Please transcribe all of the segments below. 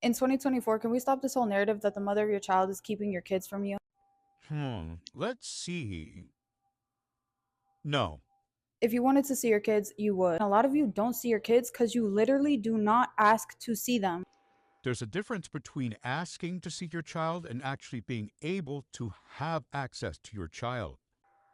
In 2024, can we stop this whole narrative that the mother of your child is keeping your kids from you? Let's see. No. If you wanted to see your kids, you would. A lot of you don't see your kids because you literally do not ask to see them. There's a difference between asking to see your child and actually being able to have access to your child.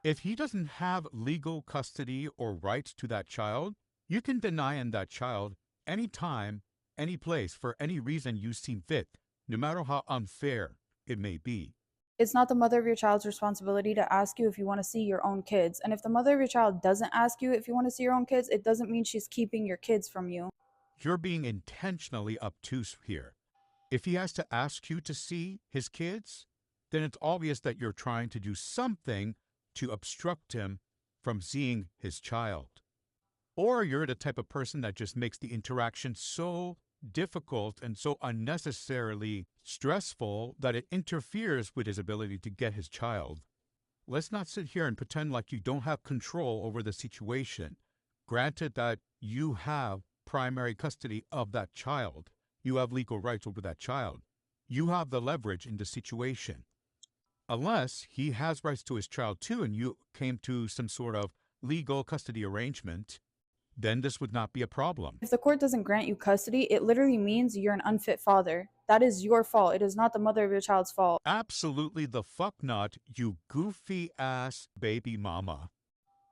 If he doesn't have legal custody or rights to that child, you can deny him that child anytime, any place, for any reason you seem fit, no matter how unfair it may be. It's not the mother of your child's responsibility to ask you if you want to see your own kids. And if the mother of your child doesn't ask you if you want to see your own kids, it doesn't mean she's keeping your kids from you. You're being intentionally obtuse here. If he has to ask you to see his kids, then it's obvious that you're trying to do something to obstruct him from seeing his child. Or you're the type of person that just makes the interaction so difficult and so unnecessarily stressful that it interferes with his ability to get his child. Let's not sit here and pretend like you don't have control over the situation. Granted that you have primary custody of that child, you have legal rights over that child. You have the leverage in the situation. Unless he has rights to his child too and you came to some sort of legal custody arrangement, then this would not be a problem. If the court doesn't grant you custody, it literally means you're an unfit father. That is your fault. It is not the mother of your child's fault. Absolutely the fuck not, you goofy ass baby mama.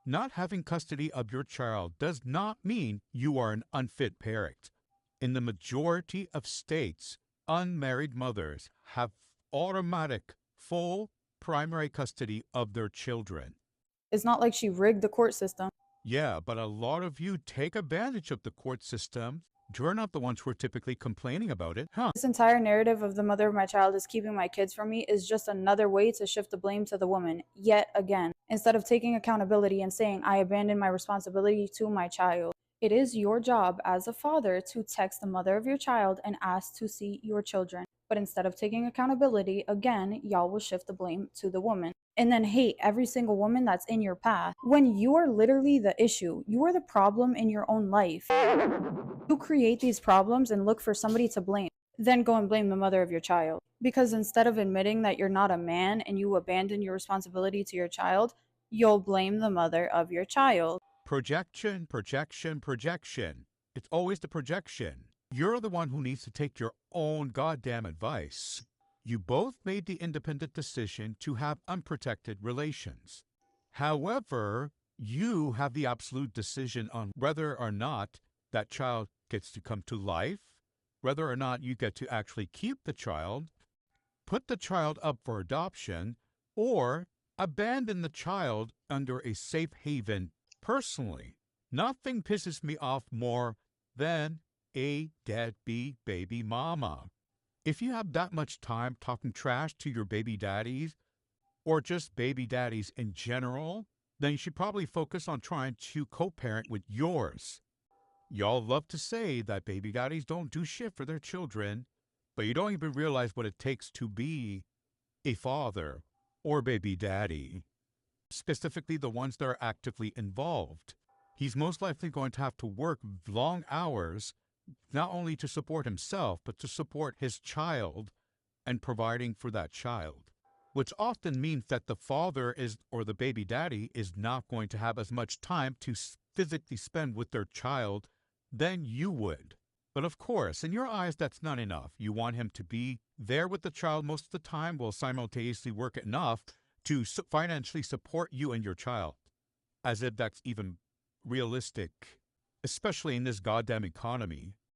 Not having custody of your child does not mean you are an unfit parent. In the majority of states, unmarried mothers have automatic, full primary custody of their children. It's not like she rigged the court system. Yeah, but a lot of you take advantage of the court system. You're not the ones who are typically complaining about it, huh? This entire narrative of the mother of my child is keeping my kids from me is just another way to shift the blame to the woman, yet again. Instead of taking accountability and saying, I abandoned my responsibility to my child, it is your job as a father to text the mother of your child and ask to see your children. But instead of taking accountability, again, y'all will shift the blame to the woman. And then hate every single woman that's in your path. When you are literally the issue, you are the problem in your own life. You create these problems and look for somebody to blame. Then go and blame the mother of your child. Because instead of admitting that you're not a man and you abandon your responsibility to your child, you'll blame the mother of your child. Projection, projection, projection. It's always the projection. You're the one who needs to take your own goddamn advice. You both made the independent decision to have unprotected relations. However, you have the absolute decision on whether or not that child gets to come to life, whether or not you get to actually keep the child, put the child up for adoption, or abandon the child under a safe haven. Personally, nothing pisses me off more than a deadbeat baby mama. If you have that much time talking trash to your baby daddies, or just baby daddies in general, then you should probably focus on trying to co-parent with yours. Y'all love to say that baby daddies don't do shit for their children, but you don't even realize what it takes to be a father or baby daddy, specifically the ones that are actively involved. He's most likely going to have to work long hours, not only to support himself, but to support his child and providing for that child, which often means that the father is, or the baby daddy is not going to have as much time to physically spend with their child than you would. But of course, in your eyes, that's not enough. You want him to be there with the child most of the time while simultaneously work enough to financially support you and your child, as if that's even realistic, especially in this goddamn economy.